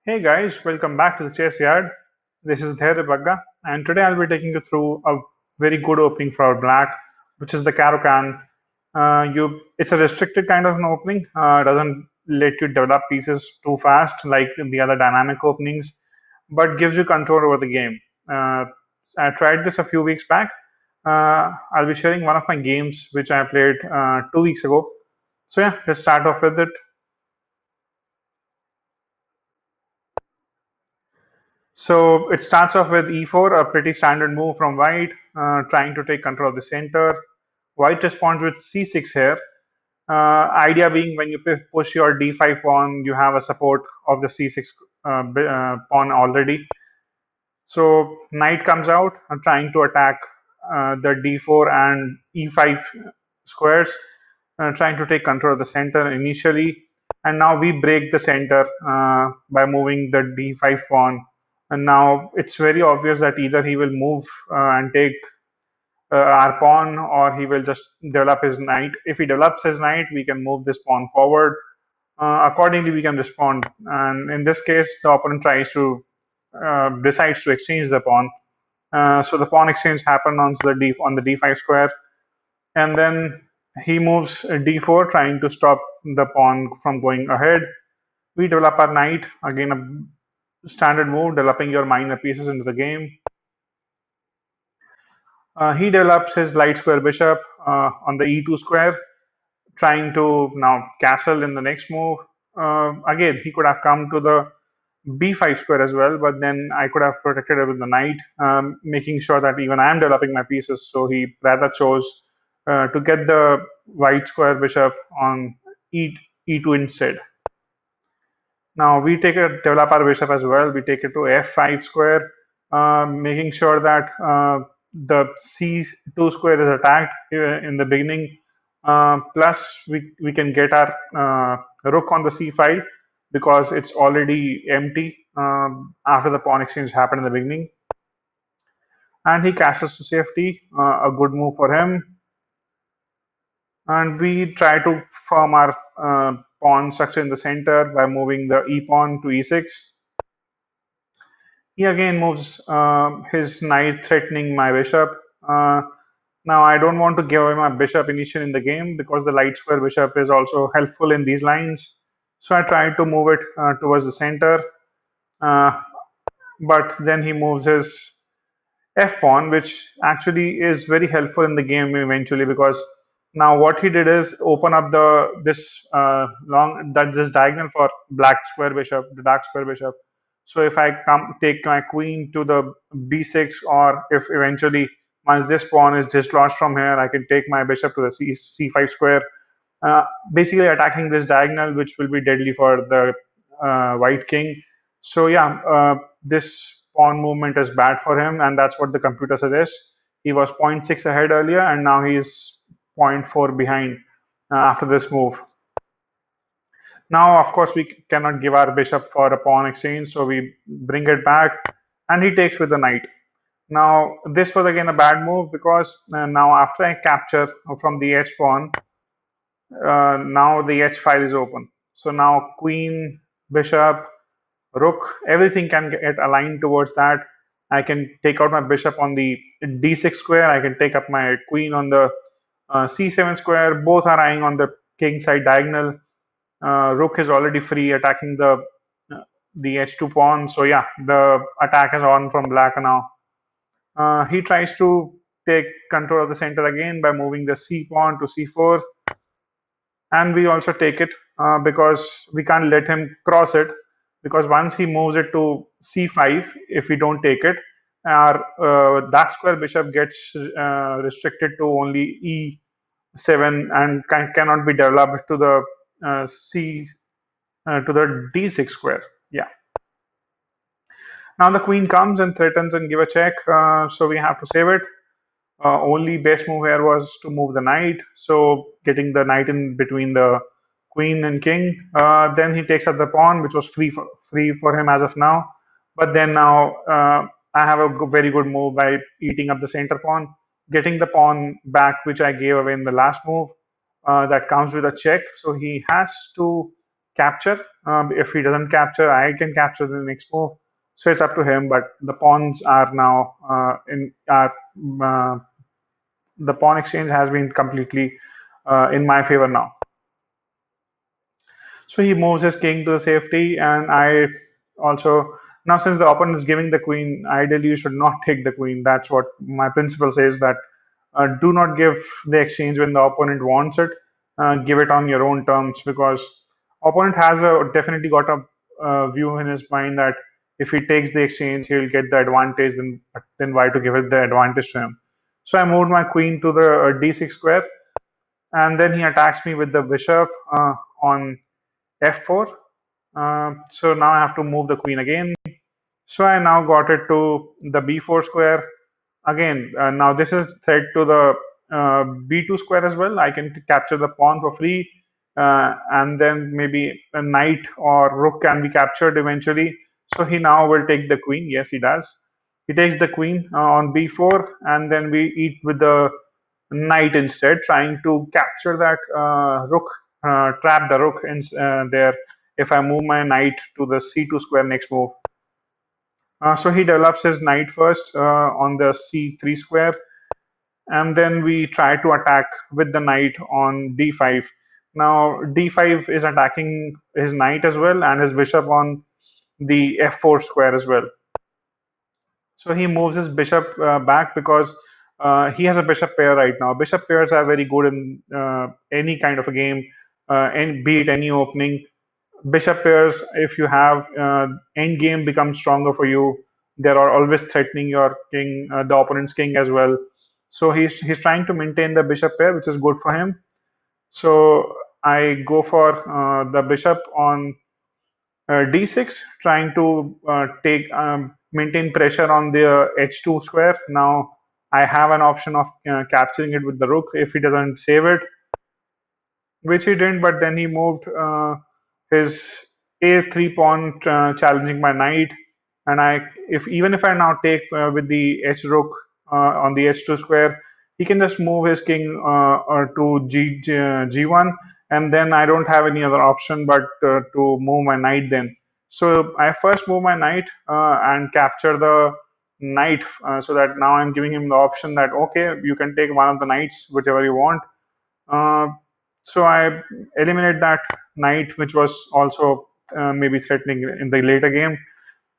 Hey guys, welcome back to the Chessyard. This is Dhairya Bagga, and today I'll be taking you through a very good opening for our black, which is the Caro Kann. It's a restricted kind of an opening. Doesn't let you develop pieces too fast like the other dynamic openings, but gives you control over the game. Uh, I tried this a few weeks back. I'll be sharing one of my games which I played 2 weeks ago. So yeah, let's start off with it. So it starts off with e4, a pretty standard move from white, trying to take control of the center. White responds with c6 here. Idea being when you push your d5 pawn, you have a support of the c6 pawn already. So knight comes out, trying to attack the d4 and e5 squares, trying to take control of the center initially. And now we break the center by moving the d5 pawn. And now it's very obvious that either he will move and take our pawn, or he will just develop his knight. If he develops his knight, we can move this pawn forward. Accordingly, we can respond. And in this case, the opponent decides to exchange the pawn. So the pawn exchange happened on the d5 square, and then he moves d4, trying to stop the pawn from going ahead. We develop our knight, again a standard move, developing your minor pieces into the game. He develops his light square bishop on the e2 square, trying to now castle in the next move. Again, he could have come to the b5 square as well, but then I could have protected it with the knight, making sure that even I am developing my pieces. So he rather chose to get the white square bishop on e2 instead. Now we develop our bishop as well. We take it to f5 square, making sure that the c2 square is attacked in the beginning. Plus, we can get our rook on the c5 because it's already empty after the pawn exchange happened in the beginning. And he castles to safety, a good move for him. And we try to form our pawn structure in the center by moving the e pawn to e6. He again moves his knight, threatening my bishop. Uh, Now, I don't want to give away my bishop initially in the game because the light square bishop is also helpful in these lines. So I tried to move it towards the center, uh, but then he moves his f pawn, which actually is very helpful in the game eventually, because now what he did is open up this diagonal for black square bishop, the dark square bishop. So if I come take my queen to the b6, or if eventually once this pawn is dislodged from here, I can take my bishop to the c5 square, uh, basically attacking this diagonal, which will be deadly for the white king. So yeah, this pawn movement is bad for him, and that's what the computer suggests. He was zero point 0.6 ahead earlier, and now he is zero point 0.4 behind after this move. Now, of course, we cannot give our bishop for a pawn exchange, so we bring it back, and he takes with the knight. Now, this was again a bad move because now after I capture from the h pawn, now the h file is open. So now queen, bishop, rook, everything can get aligned towards that. I can take out my bishop on the d6 square. I can take up my queen on the c7 square. Both are eyeing on the king side diagonal. Rook is already free, attacking the h2 pawn. So yeah, the attack is on from black now. He tries to take control of the center again by moving the c pawn to c4, and we also take it because we can't let him cross it, because once he moves it to c5, if we don't take it, our dark square bishop gets restricted to only e7 and cannot be developed to the c to the d6 square. Yeah. Now the queen comes and threatens and give a check, so we have to save it. Only best move here was to move the knight, so getting the knight in between the queen and king. Then he takes up the pawn, which was free for him as of now. But then now I have a very good move by eating up the center pawn, getting the pawn back, which I gave away in the last move. That comes with a check, so he has to capture. If he doesn't capture, I can capture the next move. So it's up to him. But the pawns are now uh, the pawn exchange has been completely in my favor now. So he moves his king to the safety, and I also now, since the opponent is giving the queen, ideally you should not take the queen. That's what my principle says, that do not give the exchange when the opponent wants it. Give it on your own terms, because opponent has definitely got a view in his mind that if he takes the exchange, he'll get the advantage. Then why to give it the advantage to him? So I moved my queen to the d6 square, and then he attacks me with the bishop on f4. So now I have to move the queen again. So I now got it to the b4 square. Again, now this is threat to the b2 square as well. I can capture the pawn for free, and then maybe a knight or rook can be captured eventually. So he now will take the queen. Yes, he does. He takes the queen on b4, and then we eat with the knight instead, trying to capture that rook, trap the rook in there. If I move my knight to the c2 square next move. So he develops his knight first on the c3 square, and then we try to attack with the knight on d5. Now d5 is attacking his knight as well, and his bishop on the f4 square as well. So he moves his bishop back, because he has a bishop pair right now. Bishop pairs are very good in any kind of a game, and be it any opening. Bishop pairs, if you have end game becomes stronger for you. They are always threatening your king, the opponent's king as well. So he's trying to maintain the bishop pair, which is good for him. So I go for the bishop on d6, trying to take maintain pressure on the h2 square. Now I have an option of capturing it with the rook if he doesn't save it, which he didn't. But then he moved his a3 pawn, challenging my knight, and if even if I now take with the h rook on the h2 square, he can just move his king to g1, and then I don't have any other option but to move my knight then. So I first move my knight and capture the knight, so that now I'm giving him the option that okay, you can take one of the knights, whichever you want. Uh, so I eliminate that knight, which was also maybe threatening in the later game,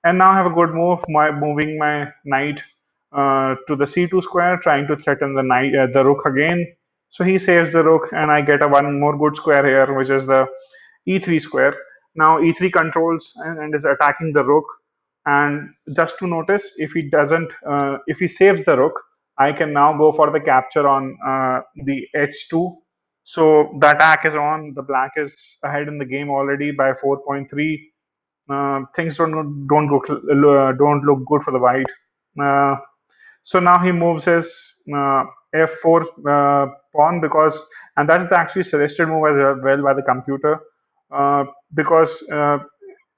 and now I have a good move, moving my knight to the c2 square, trying to threaten the rook again. So he saves the rook, and I get a one more good square here, which is the e3 square. Now e3 controls and is attacking the rook. And just to notice, if he doesn't, if he saves the rook, I can now go for the capture on the h2. So the attack is on. The black is ahead in the game already by 4.3. Things don't look good for the white. Uh, so now he moves his f4 pawn, because, and that is actually suggested move as well by the computer, because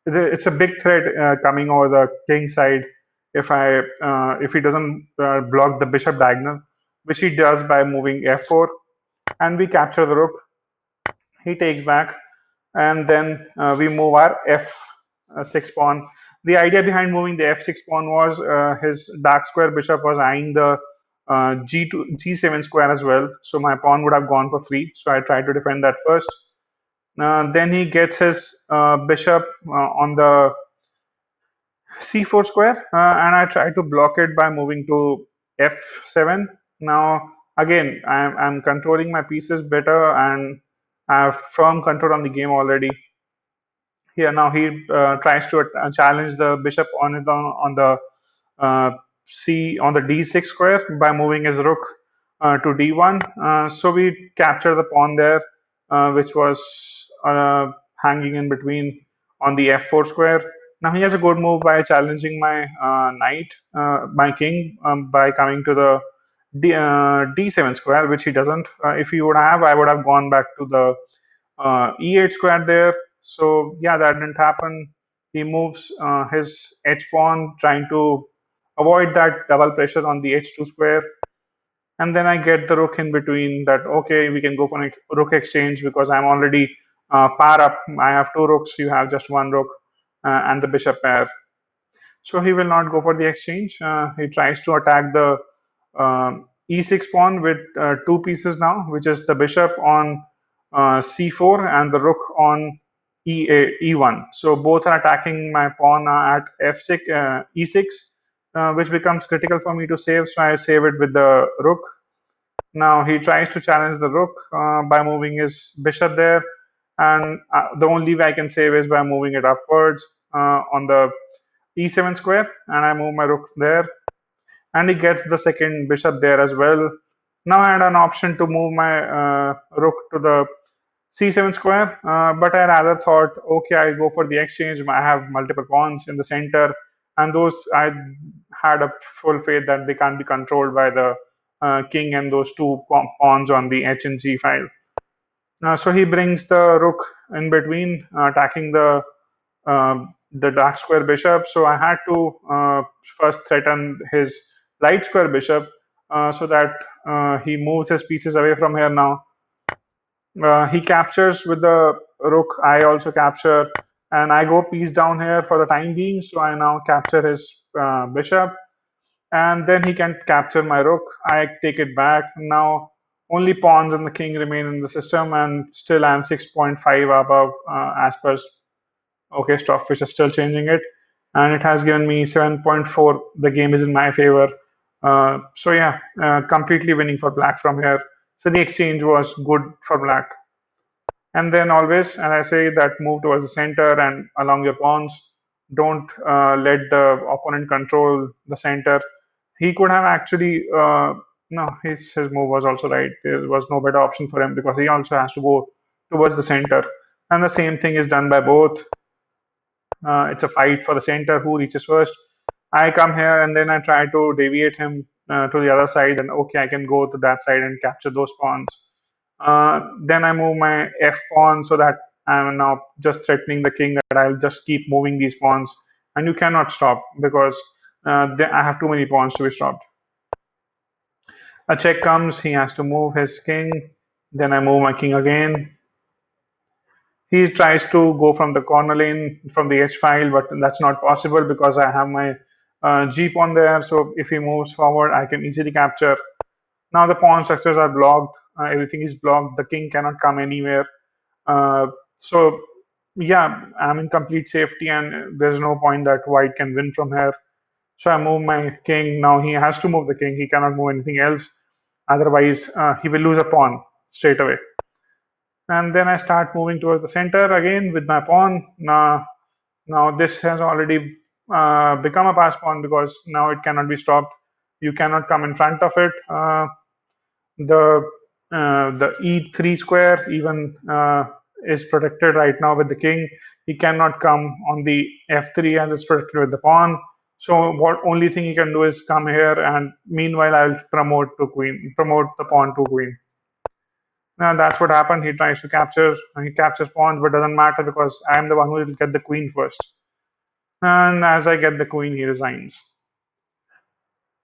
it's a big threat coming over the king side if he doesn't block the bishop diagonal, which he does by moving f4, and we capture the rook. He takes back, and then we move our f6 pawn. The idea behind moving the f6 pawn was his dark square bishop was eyeing the g7 square as well, so my pawn would have gone for free. So I tried to defend that first. Then he gets his bishop on the c4 square, and I try to block it by moving to f7. Now again, I'm controlling my pieces better, and I have firm control on the game already. Here now he tries to challenge the bishop on the on the d6 square by moving his rook to d1. So we capture the pawn there, which was hanging in between on the f4 square. Now he has a good move by challenging my knight, my king, by coming to the d7 square, which he doesn't. If he would have, I would have gone back to the e8 square there. So yeah, that didn't happen. He moves his h pawn, trying to avoid that double pressure on the h2 square. And then I get the rook in between that, okay, we can go for an rook exchange, because I'm already Pair up. I have two rooks. You have just one rook, and the bishop pair. So he will not go for the exchange. He tries to attack the e6 pawn with two pieces now, which is the bishop on c4 and the rook on e1. So both are attacking my pawn at f6, e6, which becomes critical for me to save. So I save it with the rook. Now he tries to challenge the rook by moving his bishop there, and the only way I can save is by moving it upwards on the e7 square, and I move my rook there, and he gets the second bishop there as well. Now I had an option to move my rook to the c7 square, but I rather thought, okay, I go for the exchange. I have multiple pawns in the center, and those I had a full faith that they can't be controlled by the king and those two pawns on the h and g file. So he brings the rook in between, attacking the dark square bishop. So I had to first threaten his light square bishop so that he moves his pieces away from here now. He captures with the rook. I also capture, and I go piece down here for the time being. So I now capture his bishop, and then he can capture my rook. I take it back. Now only pawns and the king remain in the system, and still I'm 6.5 above as per OK Stockfish is still changing it, and it has given me 7.4. The game is in my favor. So yeah, completely winning for black from here. So the exchange was good for black. And then always, as I say, that move towards the center and along your pawns. Don't let the opponent control the center. He could have actually, no, his move was also right. There was no better option for him because he also has to go towards the center. And the same thing is done by both. It's a fight for the center, who reaches first. I come here and then I try to deviate him to the other side, and okay, I can go to that side and capture those pawns. Then I move my f pawn so that I'm now just threatening the king that I'll just keep moving these pawns, and you cannot stop because I have too many pawns to be stopped. A check comes, he has to move his king, then I move my king again. He tries to go from the corner lane from the h file, but that's not possible because I have my g pawn there. So if he moves forward, I can easily capture. Now the pawn structures are blocked. Everything is blocked. The king cannot come anywhere. So yeah, I'm in complete safety, and there's no point that white can win from here. So I move my king. Now he has to move the king. He cannot move anything else. Otherwise, he will lose a pawn straight away. And then I start moving towards the center again with my pawn. Now this has already become a pass pawn because now it cannot be stopped. You cannot come in front of it. The e3 square even is protected right now with the king. He cannot come on the f3 as it's protected with the pawn. So what only thing he can do is come here, and meanwhile I'll promote the pawn to queen. Now that's what happened. He tries to capture. He captures pawns, but doesn't matter because I'm the one who will get the queen first. And as I get the queen, he resigns.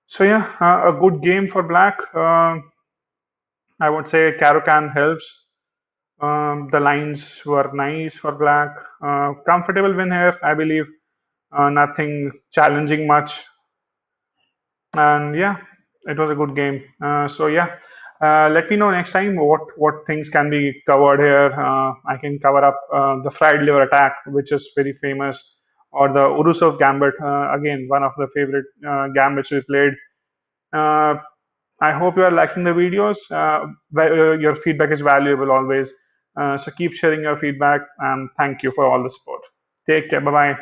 So yeah, a good game for black. I would say Caro Kann helps. The lines were nice for black. Comfortable win here, I believe. Nothing challenging much. And yeah, it was a good game. So yeah, let me know next time what things can be covered here. I can cover up the fried liver attack, which is very famous, or the Urusov gambit. Again, one of the favorite gambits we played. I hope you are liking the videos. Your feedback is valuable always. So keep sharing your feedback, and thank you for all the support. Take care. Bye bye.